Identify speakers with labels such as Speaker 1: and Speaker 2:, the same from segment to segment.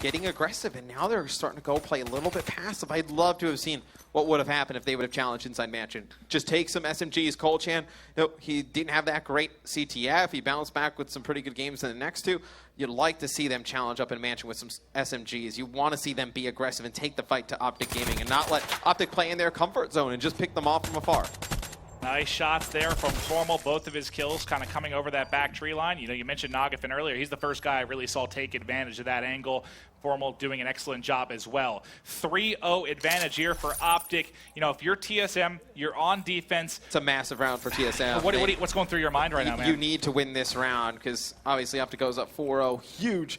Speaker 1: getting aggressive, and now they're starting to go play a little bit passive. I'd love to have seen what would have happened if they would have challenged inside Mansion. Just take some SMGs. Colchan, he didn't have that great CTF. He bounced back with some pretty good games in the next two. You'd like to see them challenge up in Mansion with some SMGs. You want to see them be aggressive and take the fight to OpTic Gaming and not let OpTic play in their comfort zone and just pick them off from afar.
Speaker 2: Nice shots there from Formal. Both of his kills kind of coming over that back tree line. You mentioned Nagafin earlier. He's the first guy I really saw take advantage of that angle. Formal doing an excellent job as well. 3-0 advantage here for OpTic. If you're TSM, you're on defense.
Speaker 1: It's a massive round for TSM.
Speaker 2: What's going through your mind right now, man?
Speaker 1: You need to win this round because obviously OpTic goes up 4-0. Huge,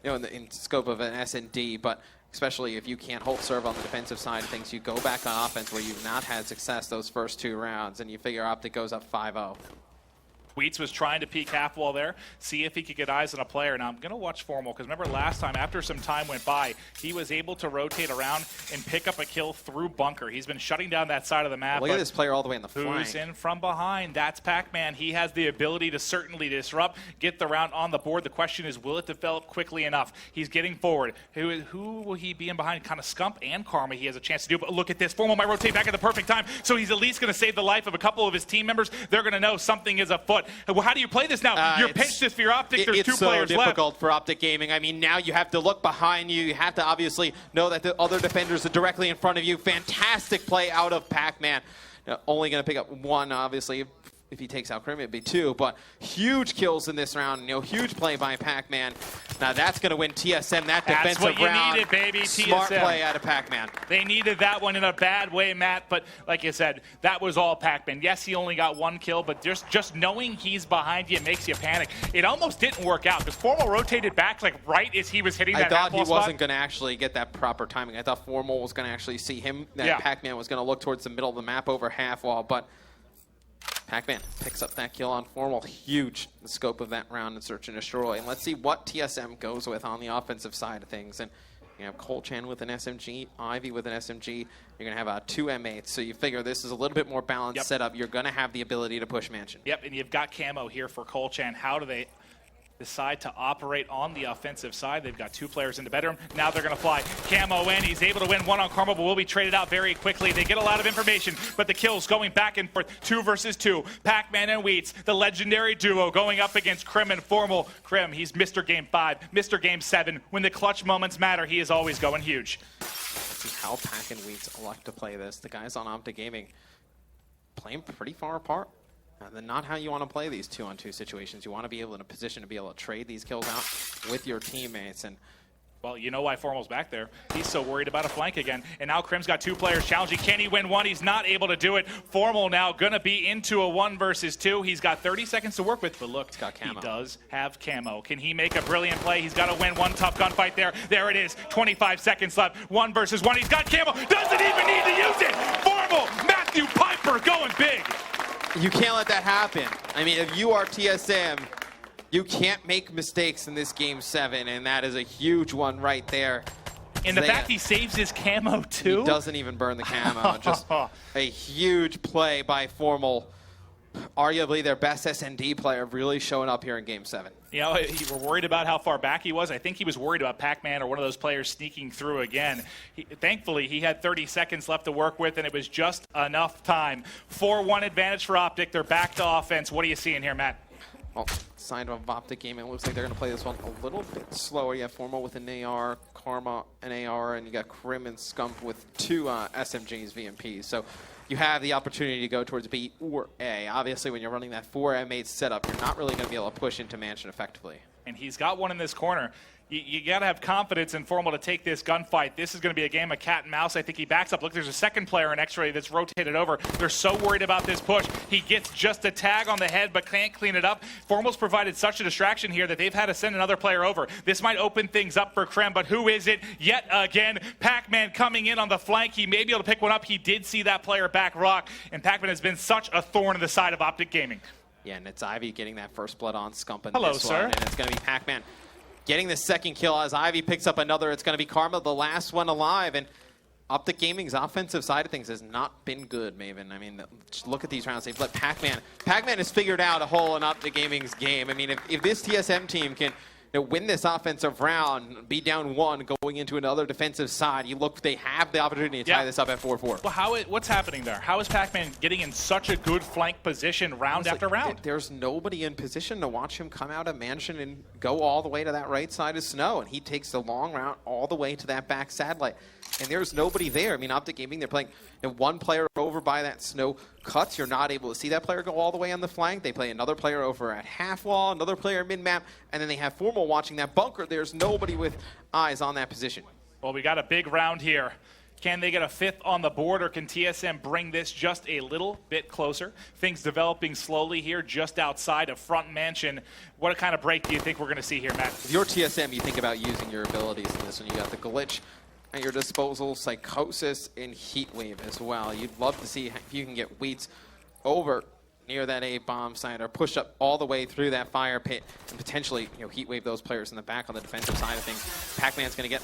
Speaker 1: in scope of an S&D, but especially if you can't hold serve on the defensive side of things, you go back on offense where you've not had success those first two rounds, and you figure OpTic goes up 5-0.
Speaker 2: Wheats was trying to peek half wall there, see if he could get eyes on a player. Now, I'm going to watch Formal, because remember last time, after some time went by, he was able to rotate around and pick up a kill through bunker. He's been shutting down that side of the map.
Speaker 1: Look at this player all the way in the flank.
Speaker 2: Who's in from behind? That's Pac-Man. He has the ability to certainly disrupt, get the round on the board. The question is, will it develop quickly enough? He's getting forward. Who will he be in behind? Kind of Scump and Karma he has a chance to do. But look at this. Formal might rotate back at the perfect time, so he's at least going to save the life of a couple of his team members. They're going to know something is afoot. How do you play this now? You're pinched this for your OpTic. There's two players left.
Speaker 1: It's so difficult for OpTic Gaming. I mean, now you have to look behind you. You have to obviously know that the other defenders are directly in front of you. Fantastic play out of Pac-Man. Only going to pick up one, obviously. If he takes out Krim, it'd be two. But huge kills in this round. Huge play by Pac-Man. Now that's going to win TSM that defensive round.
Speaker 2: That's what you needed, baby.
Speaker 1: Smart
Speaker 2: TSM.
Speaker 1: play out of Pac-Man.
Speaker 2: They needed that one in a bad way, Matt. But like you said, that was all Pac-Man. Yes, he only got one kill, but just knowing he's behind you makes you panic. It almost didn't work out because Formal rotated back right as he was hitting that
Speaker 1: I thought he
Speaker 2: spot.
Speaker 1: wasn't going to actually get that proper timing. I thought Formal was going to actually see him. That Pac-Man was going to look towards the middle of the map over half wall, but Pac-Man picks up that kill on Formal. Huge the scope of that round in Search and Destroy. And let's see what TSM goes with on the offensive side of things. And you have Colchan with an SMG, Ivy with an SMG. You're going to have 2 M8s. So you figure this is a little bit more balanced setup. You're going to have the ability to push Mansion.
Speaker 2: Yep, and you've got camo here for Colchan. How do they decide to operate on the offensive side? They've got 2 players in the bedroom. Now they're going to fly camo in. He's able to win one on Karma, but will be traded out very quickly. They get a lot of information, but the kills going back and forth. 2 versus 2. Pac-Man and Wheats, the legendary duo going up against Krim and Formal. Krim, he's Mr. Game 5, Mr. Game 7. When the clutch moments matter, he is always going huge.
Speaker 1: Let's see how Pac and Wheats elect to play this. The guys on OpTic Gaming playing pretty far apart. Then not how you want to play these 2-on-2 situations. You want to be able in a position to be able to trade these kills out with your teammates. And
Speaker 2: well, you know why Formal's back there. He's so worried about a flank again. And now Krim's got 2 players challenging. Can he win one? He's not able to do it. Formal now going to be into a 1 versus 2. He's got 30 seconds to work with, but look, he does have camo. Can he make a brilliant play? He's got to win one tough gunfight there. There it is. 25 seconds left. 1 versus 1. He's got camo. Doesn't even need to use it. Formal, Matthew Piper going big.
Speaker 1: You can't let that happen. I mean, if you are TSM, you can't make mistakes in this Game 7, and that is a huge one right there.
Speaker 2: And the fact he saves his camo, too?
Speaker 1: He doesn't even burn the camo. Just a huge play by Formal. Arguably their best S&D player really showing up here in Game 7.
Speaker 2: You were worried about how far back he was. I think he was worried about Pac-Man or one of those players sneaking through again. Thankfully, he had 30 seconds left to work with, and it was just enough time. 4-1 advantage for OpTic. They're back to offense. What are you seeing here, Matt?
Speaker 1: Well, side of OpTic Gaming, it looks like they're going to play this one a little bit slower. You have Formal with an AR, Karma an AR, and you got Krim and Scump with 2 SMGs, VMPs. So you have the opportunity to go towards B or A. Obviously, when you're running that 4 M8 setup, you're not really going to be able to push into Mansion effectively.
Speaker 2: And he's got one in this corner. You got to have confidence in Formal to take this gunfight. This is going to be a game of cat and mouse. I think he backs up. Look, there's a second player in X-Ray that's rotated over. They're so worried about this push. He gets just a tag on the head but can't clean it up. Formal's provided such a distraction here that they've had to send another player over. This might open things up for Krim, but who is it? Yet again, Pac-Man coming in on the flank. He may be able to pick one up. He did see that player back rock, and Pac-Man has been such a thorn in the side of OpTic Gaming.
Speaker 1: Yeah, and it's Ivy getting that first blood on Scump in
Speaker 2: Hello,
Speaker 1: this
Speaker 2: sir.
Speaker 1: one, and it's going to be Pac-Man getting the second kill as Ivy picks up another. It's going to be Karma, the last one alive. And OpTic Gaming's offensive side of things has not been good, Maven. I mean, just look at these rounds. They've let Pac-Man has figured out a hole in OpTic Gaming's game. I mean, if this TSM team can win this offensive round, be down 1, going into another defensive side. They have the opportunity to tie this up at 4-4.
Speaker 2: Well, what's happening there? How is Pac-Man getting in such a good flank position round after round?
Speaker 1: There's nobody in position to watch him come out of Mansion and go all the way to that right side of Snow, and he takes the long route all the way to that back satellite. And there's nobody there. I mean, OpTic Gaming, they're playing one player over by that Snow cuts. You're not able to see that player go all the way on the flank. They play another player over at half wall, another player mid-map, and then they have Formal watching that bunker. There's nobody with eyes on that position.
Speaker 2: Well, we got a big round here. Can they get a 5th on the board, or can TSM bring this just a little bit closer? Things developing slowly here just outside of front Mansion. What kind of break do you think we're going to see here, Matt?
Speaker 1: If you're TSM, you think about using your abilities in this one. You got the glitch at your disposal, Psychosis, and Heatwave as well. You'd love to see if you can get Wheats over near that A bomb site or push up all the way through that fire pit and potentially Heatwave those players in the back on the defensive side of things. Pac-Man's going to get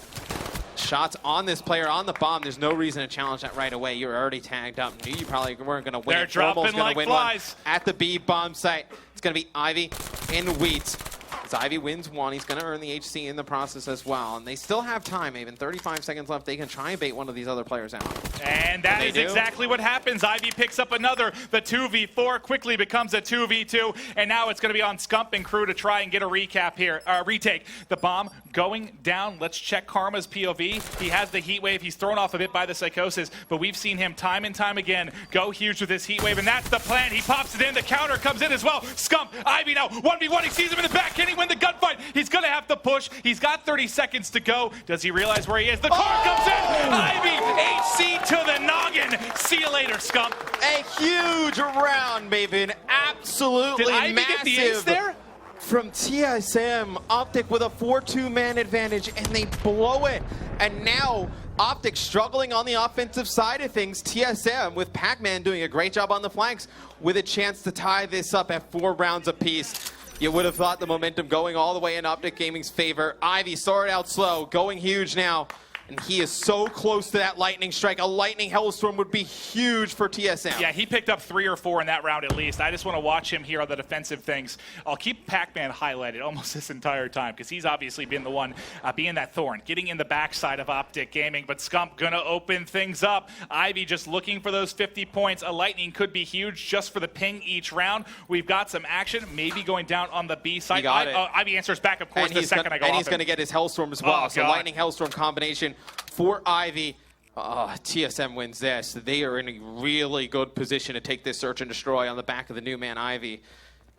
Speaker 1: shots on this player on the bomb. There's no reason to challenge that right away. You're already tagged up. Knew you probably weren't going to win.
Speaker 2: They're dropping like flies.
Speaker 1: At the B bomb site. It's going to be Ivy and Wheats. As Ivy wins 1, he's going to earn the HC in the process as well. And they still have time, even 35 seconds left. They can try and bait one of these other players out.
Speaker 2: And that is exactly what happens. Ivy picks up another. The 2v4 quickly becomes a 2v2. And now it's going to be on Scump and crew to try and get a recap here. Retake. The bomb going down. Let's check Karma's POV. He has the heat wave. He's thrown off a bit by the Psychosis. But we've seen him time and time again go huge with his heat wave. And that's the plan. He pops it in. The counter comes in as well. Scump. Ivy now 1v1. He sees him in the back. Can he win the gunfight? He's going to have to push. He's got 30 seconds to go. Does he realize where he is? The car comes in. Ivy, HC to the noggin. See you later, Scump.
Speaker 1: A huge round, Maven. Absolutely
Speaker 2: Did Ivy
Speaker 1: massive.
Speaker 2: Get the ace there?
Speaker 1: From TSM, OpTic with a 4-2 man advantage, and they blow it. And now OpTic struggling on the offensive side of things. TSM with Pac-Man doing a great job on the flanks with a chance to tie this up at 4 rounds apiece. You would have thought the momentum going all the way in OpTic Gaming's favor. Ivy started out slow, going huge now. And he is so close to that lightning strike. A lightning hellstorm would be huge for TSM.
Speaker 2: Yeah, he picked up 3 or 4 in that round at least. I just want to watch him here on the defensive things. I'll keep Pac-Man highlighted almost this entire time because he's obviously been the one being that thorn, getting in the backside of OpTic Gaming. But Scump going to open things up. Ivy just looking for those 50 points. A lightning could be huge just for the ping each round. We've got some action, maybe going down on the B side. Ivy answers back, of course, the second I go off.
Speaker 1: And he's going to get his hellstorm as well. So lightning hellstorm combination for Ivy. TSM wins this. They are in a really good position to take this search and destroy on the back of the new man Ivy.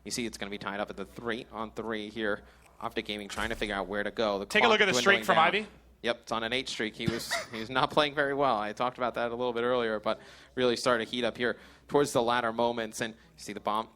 Speaker 1: You see it's going to be tied up at the 3-on-3 here. OpTic Gaming trying to figure out where to go.
Speaker 2: Take a look at the streak from Ivy.
Speaker 1: Yep, it's on an 8 streak. He was not playing very well. I talked about that a little bit earlier, but really started to heat up here towards the latter moments. And you see the bomb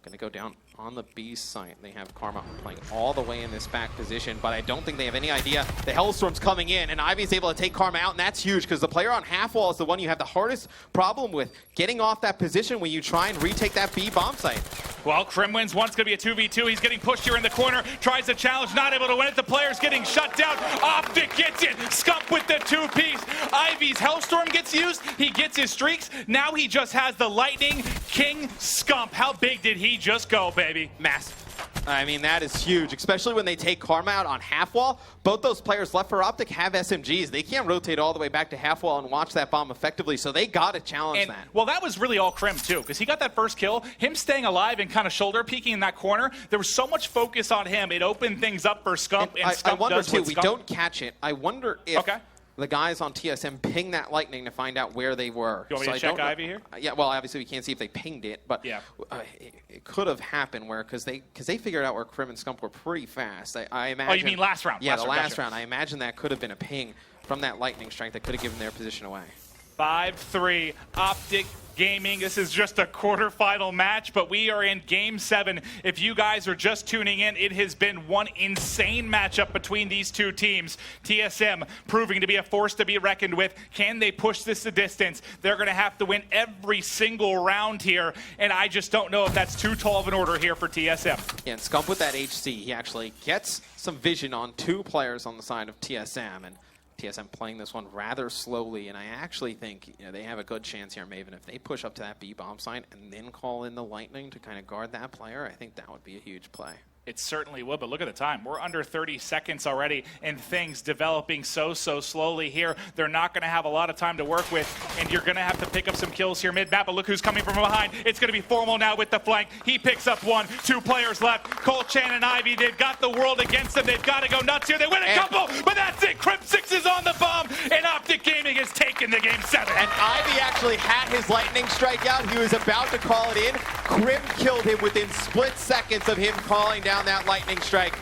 Speaker 1: going to go down on the B site. They have Karma playing all the way in this back position, but I don't think they have any idea the Hellstorm's coming in, and Ivy's able to take Karma out, and that's huge because the player on half wall is the one you have the hardest problem with, getting off that position when you try and retake that B bomb site.
Speaker 2: Well, Krim wins one. It's going to be a 2v2. He's getting pushed here in the corner. Tries to challenge, not able to win it. The player's getting shut down. OpTic gets it. Scump with the 2-piece. Ivy's Hellstorm gets used. He gets his streaks. Now he just has the Lightning King Scump. How big did he just go, baby?
Speaker 1: Massive. I mean, that is huge, especially when they take Karma out on half wall. Both those players left for OpTic have SMGs. They can't rotate all the way back to half wall and watch that bomb effectively, so they got to challenge that.
Speaker 2: Well, that was really all Krim, too, because he got that first kill. Him staying alive and kind of shoulder peeking in that corner, there was so much focus on him. It opened things up for Scump, and Scump
Speaker 1: I wonder,
Speaker 2: does
Speaker 1: too,
Speaker 2: what
Speaker 1: we
Speaker 2: Scump...
Speaker 1: don't catch it. I wonder if the guys on TSM ping that lightning to find out where they were.
Speaker 2: You want me to check Ivy here?
Speaker 1: Yeah, well, obviously we can't see if they pinged it, but
Speaker 2: yeah.
Speaker 1: It could have happened where, because they figured out where Krim and Scump were pretty fast. I imagine.
Speaker 2: Oh, you mean last round?
Speaker 1: Yeah, the last round. I imagine that could have been a ping from that lightning strike that could have given their position away.
Speaker 2: 5-3, OpTic Gaming. This is just a quarterfinal match, but we are in Game 7. If you guys are just tuning in, it has been one insane matchup between these two teams. TSM proving to be a force to be reckoned with. Can they push this the distance? They're going to have to win every single round here, and I just don't know if that's too tall of an order here for TSM.
Speaker 1: Yeah, and Scump with that HC, he actually gets some vision on two players on the side of TSM, and TSM playing this one rather slowly, and I actually think they have a good chance here, Maven. If they push up to that B bomb site and then call in the lightning to kind of guard that player, I think that would be a huge play.
Speaker 2: It certainly will, but look at the time. We're under 30 seconds already, and things developing so slowly here. They're not going to have a lot of time to work with, and you're going to have to pick up some kills here mid-map, but look who's coming from behind. It's going to be Formal now with the flank. He picks up one. 2 players left. Cole Chan and Ivy, they've got the world against them. They've got to go nuts here. They win a couple, but that's it. Crypt6 is on the bomb, and OpTic Gaming has taken the game 7.
Speaker 3: And Ivy actually had his lightning strike out. He was about to call it in. Crim killed him within split seconds of him calling down that lightning strike.